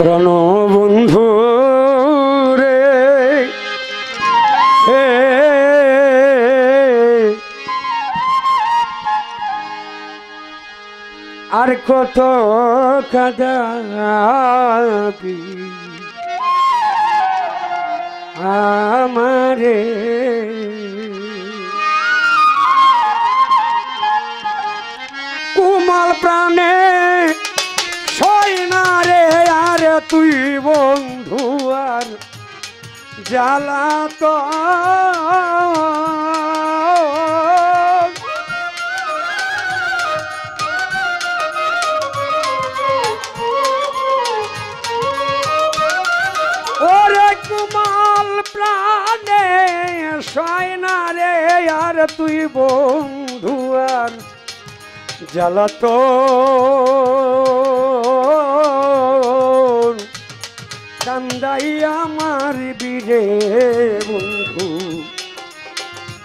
প্রণবন্ধু রে আর কত কাঁদাবি আমারে কুমাল প্রাণে সই না রে আর তুই বন্ধু আর জ্বালা তো ওরে কুমাল প্রাণে সই না রে আর তুই বন্ধু আর জ্বালা তো কান্দাই আমার বীরে বন্ধু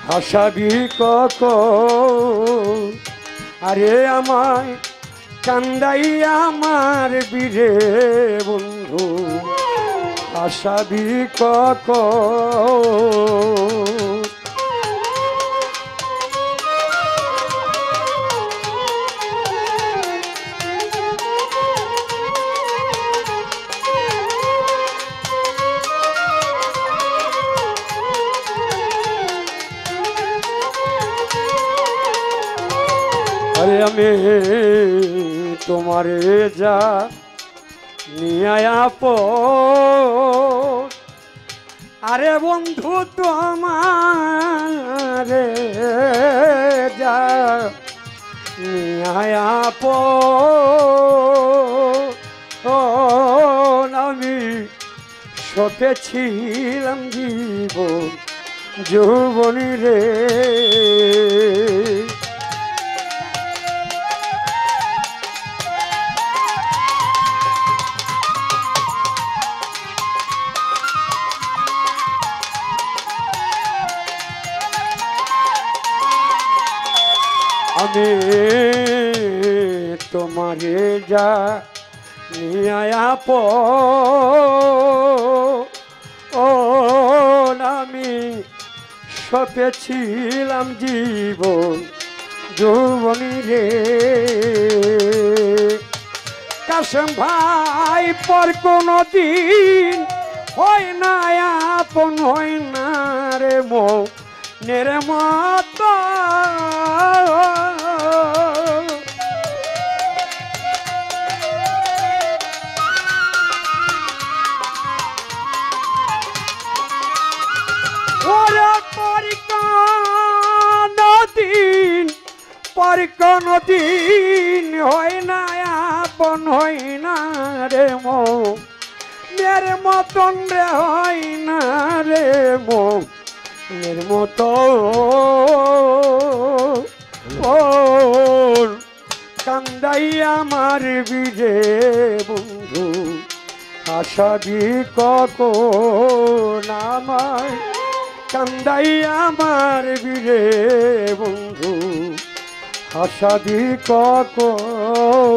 হাসাবি কখন আরে আমায় কান্দাই আমার বীরে বন্ধু হাসাবি কখন আরে আমি তোমারে যা নিয়ে আরে বন্ধু তোমারে যা নিয়ে আমি সপেছিলাম জীবন যৌবনী রে আমি তোমারে যা নিয়ে আমি সপেছিলাম জীবন যৌবনী রে কাশেম ভাই পর কোনো দিন হয় না আপন হয় না রে মনের মতো পর কোনো দিন হয় না আপন হয় না রে মের মতন রে হয় না রে মের মতো কান্দাই আমার বীরে বন্ধু হাসাবি কখন আমায় কান্দাই আমার বীরে বন্ধু হাসাবি কখন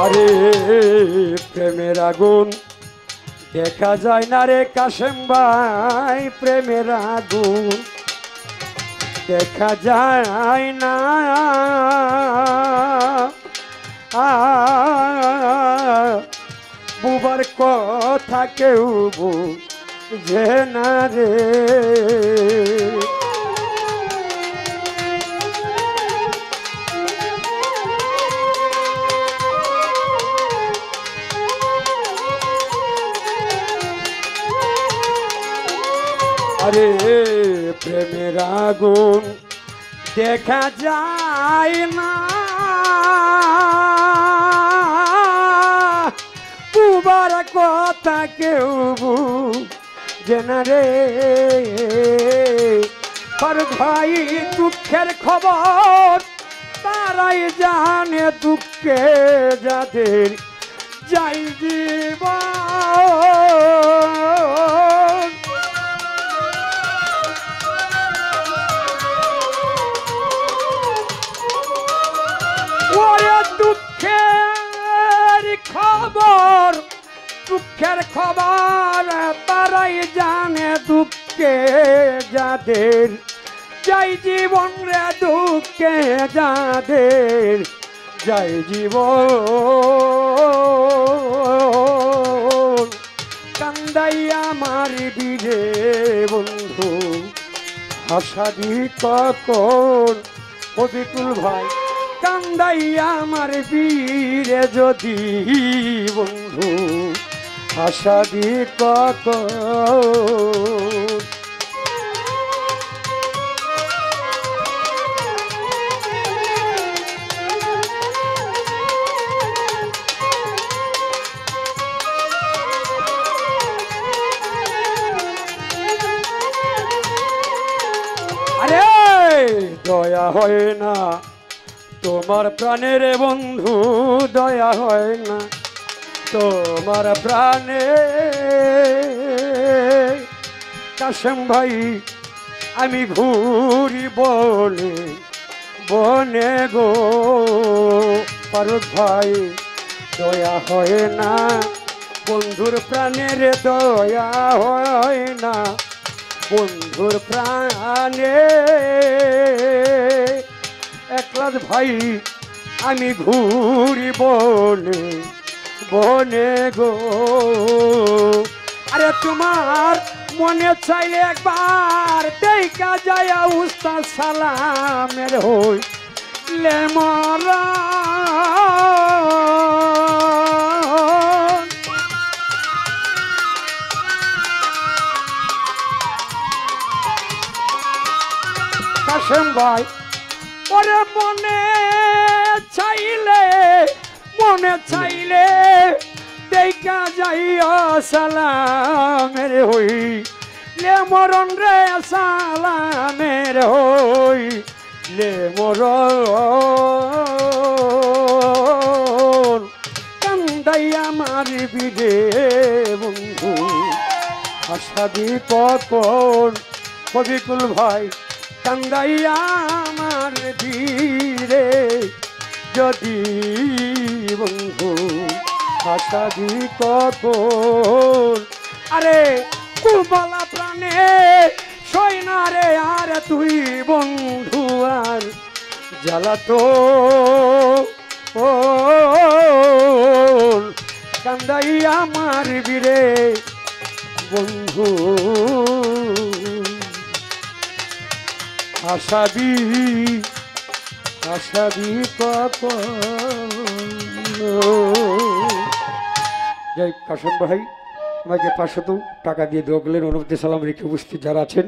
আরে প্রেমের আগুন দেখা যায় না রে কাশেম ভাই প্রেমের আগুন দেখা যায় না বুবার কথা কেউ বুঝে না রে আরে প্রেমের আগুন দেখা যায় না বুবার কথা কেউ বুঝে না রে पर भाई दुखेर खबर तार তারাই জানে দুঃখে যাদের যাই জীবন। ওরে দুঃখের খবর, দুঃখের খবর তারাই জানে দুঃখে যাদের যাই জীবন রে দুঃখে যাদের যাই জীবন। কান্দাই আমার বীরে বন্ধু হাসাবি কখন ও বিপুল ভাই, কান্দাই আমার বীরে যদি বন্ধু হাসাবি কখন। আরে দয়া হয় না তোমার প্রাণের বন্ধু, দয়া হয় না তোমার প্রাণে। কাশেম ভাই আমি ঘুরি বলে বনে গো, ফারুক ভাই দয়া হয় না বন্ধুর প্রাণের, দয়া হয় না বন্ধুর প্রাণে। একলাস ভাই আমি ঘুরি বনে বনে গো। আরে তোমার মনে চাইলে একবার দেখা যায় উস্তাদ সালামের হইলে মরা। কাশেম ভাই ওরে মনে চাইলে, মনে চাইলে দেখা যাইয়া সালামের হইলে মরণ রে, সালামের হইলে মরণ। কান্দাই আমার বিদে বন্ধু হাসাবি কখন ও বিপুল ভাই, কান্দাই আমার বীরে যদি বন্ধু হাসাবি কখন। আরে কুবলা প্রাণে সইনা রে আর তুই বন্ধু আর জ্বালাতো ও কান্দাই আমার বীরে বন্ধু হাসাবি হাসাবি কখন। যাই কাশেম ভাই আমাকে 500 টাকা দিয়ে দোয়া করলেন। অনুমতি সালাম রেখে উপস্থিত যারা আছেন